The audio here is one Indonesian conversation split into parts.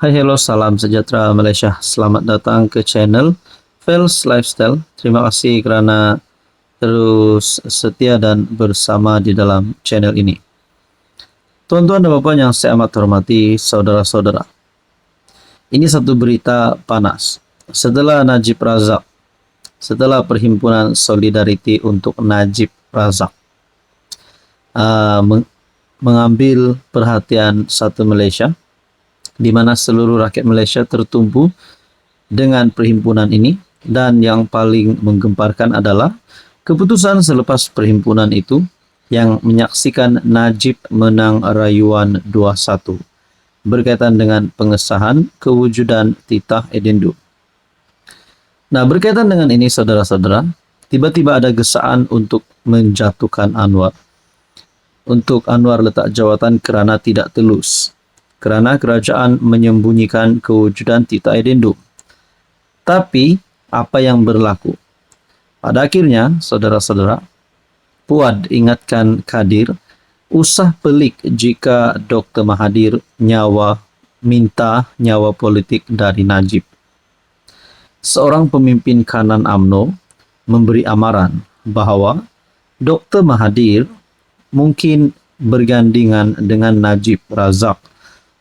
Hai, hello, salam sejahtera Malaysia. Selamat datang ke channel Fels Lifestyle. Terima kasih kerana terus setia dan bersama di dalam channel ini. Tuan-tuan dan puan yang saya amat hormati, saudara-saudara. Ini satu berita panas. Setelah Najib Razak, setelah Perhimpunan Solidariti untuk Najib Razak mengambil perhatian satu Malaysia, di mana seluruh rakyat Malaysia tertumpu dengan perhimpunan ini, dan yang paling menggemparkan adalah keputusan selepas perhimpunan itu yang menyaksikan Najib menang rayuan 2-1 berkaitan dengan pengesahan kewujudan titah edendum. Nah, berkaitan dengan ini saudara-saudara, tiba-tiba ada gesaan untuk menjatuhkan Anwar. Untuk Anwar letak jawatan kerana tidak telus, kerana kerajaan menyembunyikan kewujudan titah edendum. Tapi, apa yang berlaku? Pada akhirnya, saudara-saudara, Puad ingatkan Kadir, usah pelik jika Dr. Mahathir minta nyawa politik dari Najib. Seorang pemimpin kanan UMNO memberi amaran bahawa Dr. Mahathir mungkin bergandingan dengan Najib Razak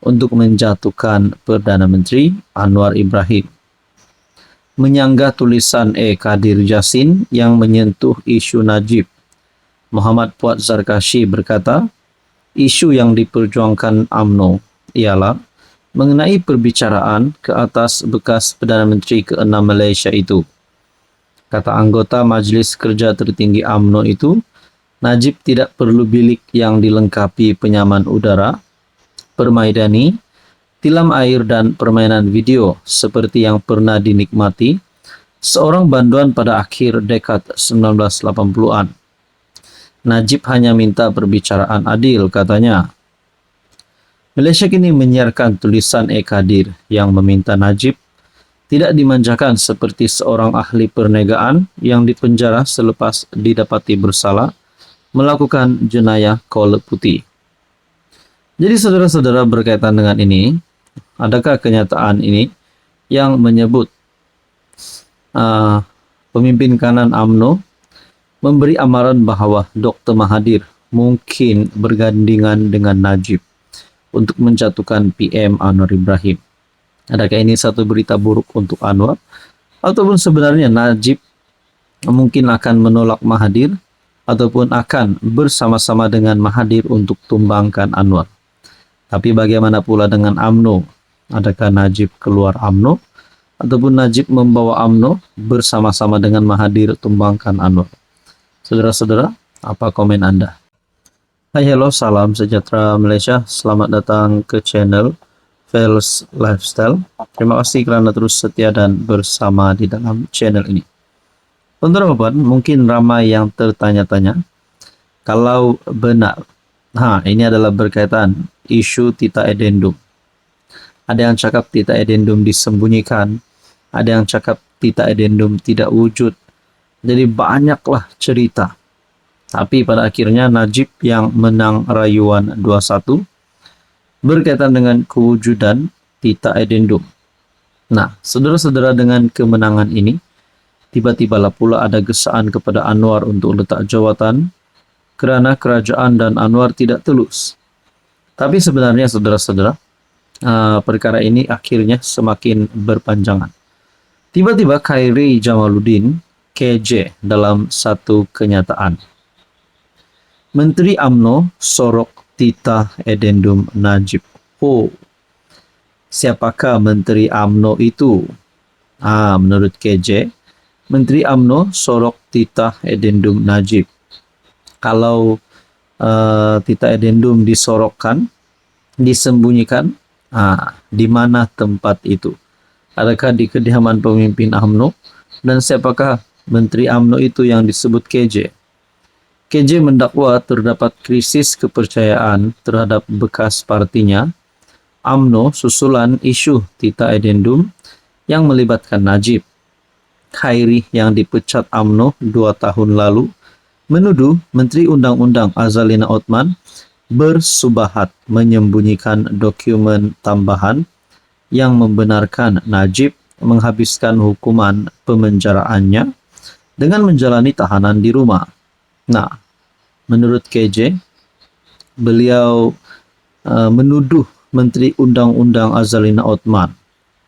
untuk menjatuhkan Perdana Menteri Anwar Ibrahim. Menyanggah tulisan Kadir Jasin yang menyentuh isu Najib, Muhammad Puad Zarkashi berkata, isu yang diperjuangkan UMNO ialah mengenai perbicaraan ke atas bekas Perdana Menteri ke-6 Malaysia itu. Kata anggota Majlis Kerja Tertinggi UMNO itu, Najib tidak perlu bilik yang dilengkapi penyaman udara, permaidani, tilam air dan permainan video seperti yang pernah dinikmati seorang banduan pada akhir dekad 1980-an. Najib hanya minta perbicaraan adil, katanya. Malaysia kini menyiarkan tulisan Kadir yang meminta Najib tidak dimanjakan seperti seorang ahli perniagaan yang dipenjara selepas didapati bersalah melakukan jenayah kol putih. Jadi saudara-saudara, berkaitan dengan ini, adakah kenyataan ini yang menyebut pemimpin kanan UMNO memberi amaran bahawa Dr. Mahathir mungkin bergandingan dengan Najib untuk menjatuhkan PM Anwar Ibrahim? Adakah ini satu berita buruk untuk Anwar? Ataupun sebenarnya Najib mungkin akan menolak Mahathir ataupun akan bersama-sama dengan Mahathir untuk tumbangkan Anwar? Tapi bagaimana pula dengan UMNO? Adakah Najib keluar UMNO ataupun Najib membawa UMNO bersama-sama dengan Mahathir tumbangkan Anwar? Saudara-saudara, apa komen Anda? Hai, hello, salam sejahtera Malaysia. Selamat datang ke channel Fels Lifestyle. Terima kasih kerana terus setia dan bersama di dalam channel ini. Teman-teman, mungkin ramai yang tertanya-tanya, kalau benar, ini adalah berkaitan isu titah edendum. Ada yang cakap titah edendum disembunyikan, ada yang cakap titah edendum tidak wujud. Jadi banyaklah cerita. Tapi pada akhirnya Najib yang menang rayuan 2-1 berkaitan dengan kewujudan titah edendum. Nah, saudara-saudara, dengan kemenangan ini, tiba-tibalah pula ada gesaan kepada Anwar untuk letak jawatan kerana kerajaan dan Anwar tidak telus. Tapi sebenarnya saudara-saudara, perkara ini akhirnya semakin berpanjangan. Tiba-tiba Khairi Jamaluddin KJ dalam satu kenyataan. Menteri UMNO sorok titah edendum Najib. Siapakah Menteri UMNO itu? Menurut KJ, Menteri UMNO sorok titah edendum Najib. Kalau titah edendum disorokkan, disembunyikan, di mana tempat itu? Adakah di kediaman pemimpin UMNO? Dan siapakah Menteri UMNO itu yang disebut KJ? KJ mendakwa terdapat krisis kepercayaan terhadap bekas partinya UMNO susulan isu titah edendum yang melibatkan Najib. Khairi yang dipecat UMNO 2 tahun lalu menuduh Menteri Undang-Undang Azalina Othman bersubahat menyembunyikan dokumen tambahan yang membenarkan Najib menghabiskan hukuman pemenjaraannya dengan menjalani tahanan di rumah. Nah, menurut KJ, beliau menuduh Menteri Undang-Undang Azalina Othman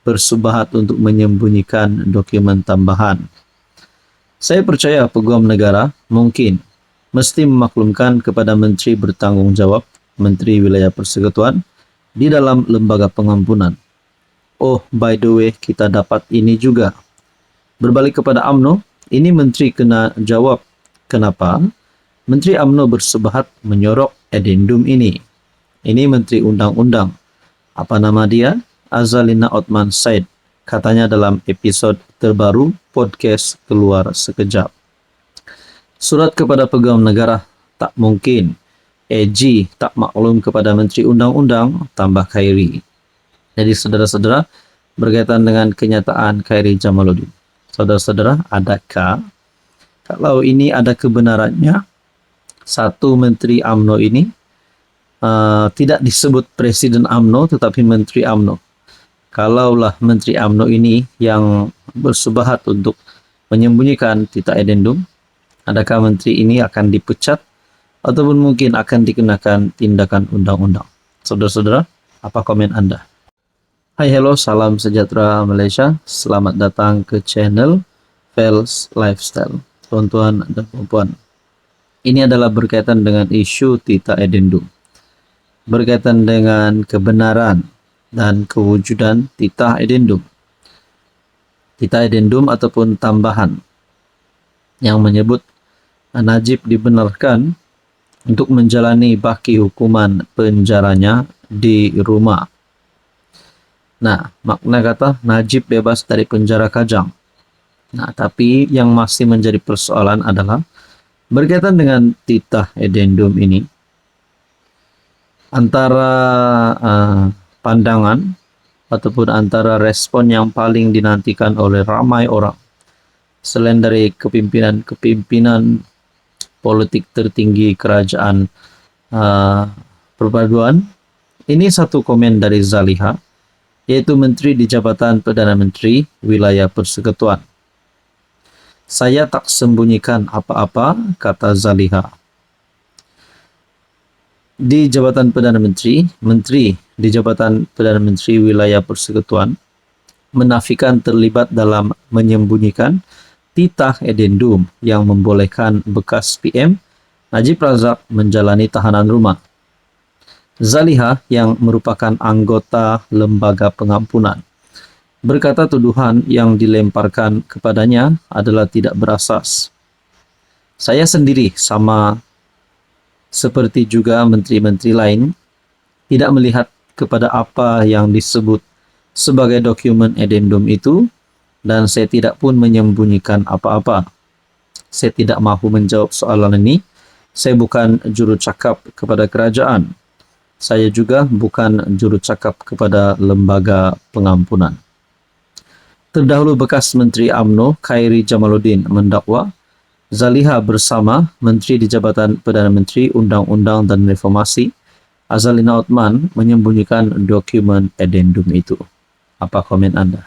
bersubahat untuk menyembunyikan dokumen tambahan. Saya percaya peguam negara mungkin mesti memaklumkan kepada Menteri bertanggung jawab, Menteri Wilayah Persekutuan, di dalam lembaga pengampunan. Oh, by the way, kita dapat ini juga. Berbalik kepada UMNO, ini Menteri kena jawab kenapa Menteri UMNO bersubahat menyorok addendum ini. Ini Menteri Undang-Undang. Apa nama dia? Azalina Othman Said. Katanya dalam episod terbaru podcast Keluar Sekejap. Surat kepada pegawai negara, tak mungkin. AG tak maklum kepada Menteri Undang-Undang, tambah Khairi. Jadi saudara-saudara, berkaitan dengan kenyataan Khairi Jamaluddin. Saudara-saudara, adakah kalau ini ada kebenarannya, satu Menteri UMNO ini tidak disebut Presiden UMNO tetapi Menteri UMNO. Kalaulah Menteri UMNO ini yang bersubahat untuk menyembunyikan tita addendum, adakah Menteri ini akan dipecat ataupun mungkin akan dikenakan tindakan undang-undang? Saudara-saudara, apa komen Anda? Hai, hello, salam sejahtera Malaysia. Selamat datang ke channel Fels Lifestyle. Tuan-tuan dan puan-puan, ini adalah berkaitan dengan isu tita addendum, berkaitan dengan kebenaran dan kewujudan tita addendum. Tita addendum ataupun tambahan yang menyebut Najib dibenarkan untuk menjalani baki hukuman penjaranya di rumah. Nah, makna kata Najib bebas dari penjara Kajang. Nah, tapi yang masih menjadi persoalan adalah berkaitan dengan tita addendum ini, antara pandangan ataupun antara respon yang paling dinantikan oleh ramai orang selain dari kepimpinan politik tertinggi kerajaan perpaduan, ini satu komen dari Zaliha, yaitu Menteri di Jabatan Perdana Menteri Wilayah Persekutuan. Saya tak sembunyikan apa-apa, kata Zaliha. Di Jabatan Perdana Menteri, Menteri di Jabatan Perdana Menteri Wilayah Persekutuan menafikan terlibat dalam menyembunyikan titah addendum yang membolehkan bekas PM Najib Razak menjalani tahanan rumah. Zaliha yang merupakan anggota Lembaga Pengampunan berkata tuduhan yang dilemparkan kepadanya adalah tidak berasas. Saya sendiri sama seperti juga menteri-menteri lain tidak melihat kepada apa yang disebut sebagai dokumen addendum itu, dan saya tidak pun menyembunyikan apa-apa. Saya tidak mahu menjawab soalan ini. Saya bukan juru cakap kepada kerajaan. Saya juga bukan juru cakap kepada Lembaga Pengampunan. Terdahulu bekas Menteri UMNO Khairi Jamaluddin mendakwa Zaliha bersama Menteri di Jabatan Perdana Menteri Undang-Undang dan Reformasi Azalina Othman menyembunyikan dokumen addendum itu. Apa komen Anda?